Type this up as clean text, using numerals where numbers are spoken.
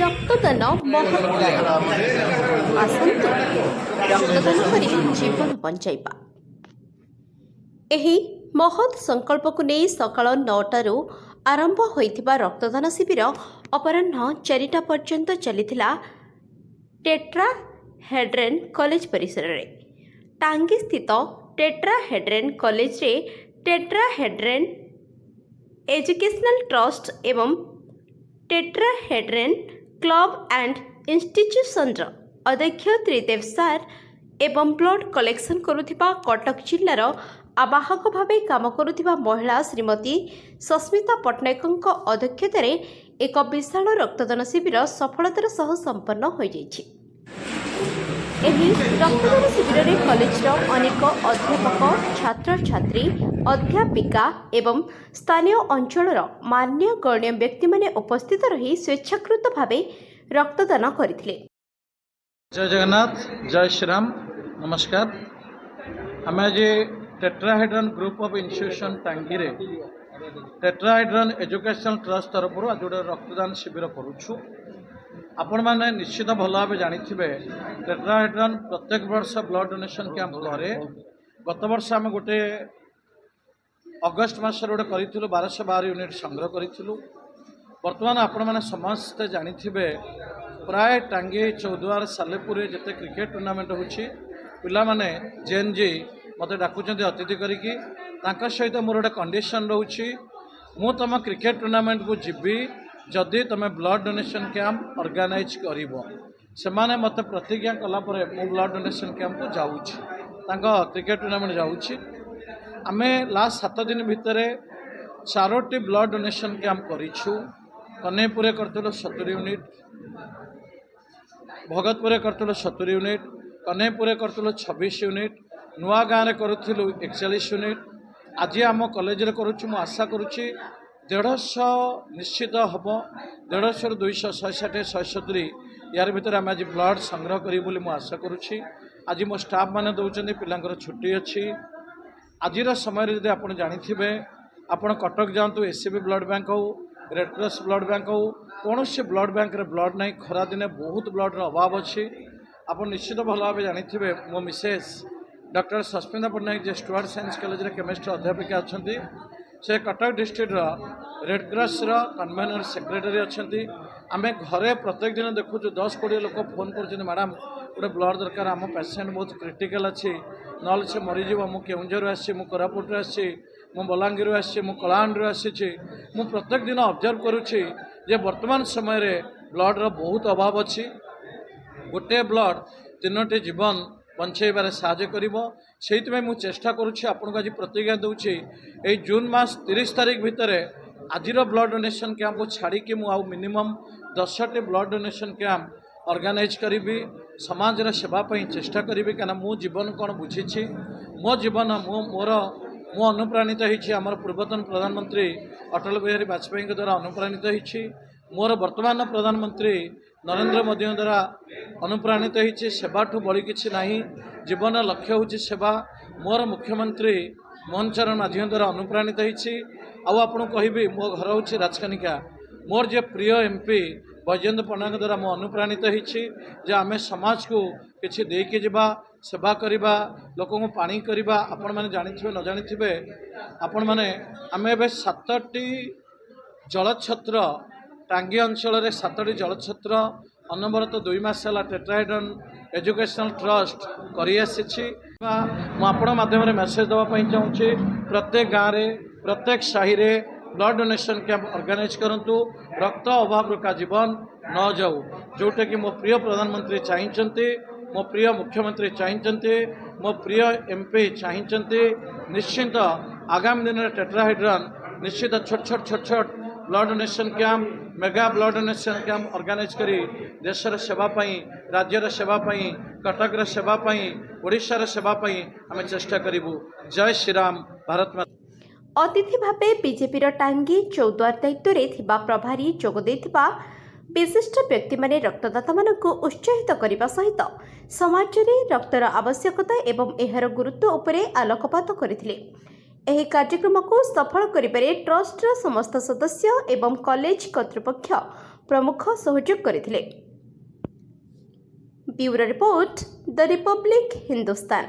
रक्तदान महत् आसन्तु रक्तदान करी जीवन बंचाइबा। एही महत् संकल्प को नहीं सकाळ 9टारू आरंभ होइथिबा रक्तदान शिविर अपराह्न 4टा पर्यंत चलिथिला टेट्राहेड्रन कॉलेज परिसर रे। टांगी स्थित टेट्राहेड्रन कॉलेज रे टेट्राहेड्रन एजुकेशनल ट्रस्ट एवं टेट्राहेड्रन क्लब एंड इंस्टीट्यूशन अध्यक्ष त्रिदेव सार एवं ब्लड कलेक्शन करुथिबा कटक जिल्लार आवाहक भावे काम करुथिबा महिला श्रीमती सस्मिता पट्टनायक अध्यक्षतार एक विशाल रक्तदान शिविर सफलतार सह संपन्न हो जाइछि। एही रक्तदान शिविर में कॉलेजर अनेक अध्यापक छात्र छात्री अध्यापिका एवं स्थानीय अंचलर मान्य गण्य व्यक्ति माने उपस्थित रही स्वेच्छाकृत भावे रक्तदान करथिले। जय जगन्नाथ, जय श्रीराम, नमस्कार। आम आज टेट्राहेड्रन ग्रुप ऑफ इंस्टीट्यूशन टांगी रे टेट्राहेड्रन एजुकेशनल ट्रस्ट तरफ आज गोटे रक्तदान शिविर करुछु। आपण मैंने निश्चित भल भाव जानी टेट्राहेड्रन प्रत्येक वर्ष ब्लड डोनेशन कैंप करे। गत वर्ष आम गोटे अगस्ट मास गोटे करूँ 1212 यूनिट संग्रह करूँ। बर्तमान आपण मैंने समस्ते जानी प्राय टांगी चौद्वार सालेपुर जिते क्रिकेट टूर्नामेंट होची पिला माने जेन जी मत डाकुं अतिथि करिकी सहित मोर गोटे कंडीशन रोची मु तुम क्रिकेट टूर्नामेंट को जीवी जदि तुम ब्लड डोनेशन कैंप ऑर्गेनाइज करिवो। सेमाने मत प्रतिज्ञा कला परे मु ब्लड डोनेशन कैंप को जाऊँगी क्रिकेट टूर्नामेंट जाऊँगी। आमे लास्ट 7 दिन भितर 4टी ब्लड डोनेशन कैंप करिछु। कन्हैपुरे करथिलु 70 यूनिट, भगतपुरे करथिलु 70 यूनिट, कन्हैपुरे करथिलु 26 यूनिट, नुआ गाँव करूँ 41 यूनिट। आज आम कॉलेज रे करूँ। मु आशा करुच्ची 150 निश्चित हम 150 ରୁ 200 160 170 यार भितर आम आज ब्लड संग्रह करी बोली मु आशा करुच्ची। आज मो स्टाफ माने दौरान पिलांकर छुट्टी अच्छी। आज समय यदि आप जानी आपण कटक जातु एससीबी ब्लड बैंक हो रेड क्रॉस ब्लड बैंक हो कौन से ब्लड बैंक रे ब्लड नहीं खरा दिने बहुत ब्लड अभाव अच्छी। आप निश्चित भल भाव जानी मो मिसेस डॉक्टर सस्मिता पट्टनायक जे स्टुअर्ट साइंस कॉलेज रे केमिस्ट्री अध्यापिका अच्छा से Cuttack district red cross convener secretary अच्छा। आम घरे प्रत्येक दिन देखु 10-20 लोक फोन कर मैडम गोटे ब्लड दरकार आम पेसेंट बहुत क्रिटिकल अच्छी ना से मरीज मु केउंझर आसी कोरापुट आसी बलांगीर आसी कलाहांडी आसी प्रत्येक दिन ऑब्जर्व करुच्ची जे वर्तमान समय रे ब्लड बहुत अभाव अच्छी। गोटे ब्लड 3टी जीवन बंचाइबार साहाय्य करिवो। सेइतमे मु चेष्टा करुच्ची आपनको आज प्रतिज्ञा दूची ए जून मास 30 तारीख भितर आजिर ब्लड डोनेशन कैंप को छाड़ी कि मु मिनिमम 10टी ब्लड डोनेशन कैंप ऑर्गेनाइज करी समाज सेवा चेष्टा करी क्या मो जीवन कौन बुझी मो जीवन मु अनुप्राणित होती आमर पूर्वतन प्रधानमंत्री अटल बिहारी वाजपेयी द्वारा अनुप्राणित होती। मोर वर्तमान प्रधानमंत्री नरेंद्र मोदी द्वारा अनुप्राणित होती। सेवाठू बड़ी किसी ना जीवन लक्ष्य होची सेवा। मोर मुख्यमंत्री मोहन चरण माझी द्वारा अनुप्राणित होती। आपको कहबी मो घर हूँ राजकनिका मोर जे प्रिय एमपी बैजयंत पट्टनायक द्वारा मो अनुप्राणित होती जे आम समाज को किसी देकी जीवा सेवा करवा लोक पानी करवा। आपण मैंने जानी न जानी आपण मैंने आम ए 7टी जलछत्र टांगी अंचल 7टी जलछत्र अनवरत 2 मास है टेट्राहेड्रन एजुकेशनल ट्रस्ट करी आसी। मुझे माध्यम मेसेज देवाई चाहूँगी प्रत्येक गाँव में प्रत्येक साहि ब्लड डोनेशन कैंप ऑर्गेनाइज करूँ। रक्त अभाव का जीवन न जाऊ जोटा कि मो प्रिय प्रधानमंत्री चाहते मो प्रिय मुख्यमंत्री चाहते मो प्रिय एमपी चाहते। निश्चित आगामी दिन में टेट्राहेड्रन निश्चित छोट blood donation camp mega blood donation camp organise करी देशर सेवाई राज्यर सेवाई कटकर सेवाई ओडिशार सेवाई आम चेष्टा करूँ। जय श्रीराम, भारत माता। अतिथि भावे बीजेपी टांगी चौद्वार दायित्व में प्रभारी जोगदेइथिबा विशिष्ट व्यक्ति माने रक्तदाता मानक उत्साहित करने सहित समाज में रक्तर आवश्यकता एवं एहार गुरुत्व उपरे आलोकपात करथिले। ଏହି କାର୍ଯ୍ୟକ୍ରମକୁ ସଫଳ କରିବାରେ ଟ୍ରଷ୍ଟର ସମସ୍ତ ସଦସ୍ୟ ଏବଂ କଲେଜ କର୍ତ୍ତୃପକ୍ଷ ପ୍ରମୁଖ ସହଯୋଗ କରିଥିଲେ। ବ୍ୟୁରୋ ରିପୋର୍ଟ, ଦ ରିପବ୍ଲିକ ହିନ୍ଦୁସ୍ତାନ।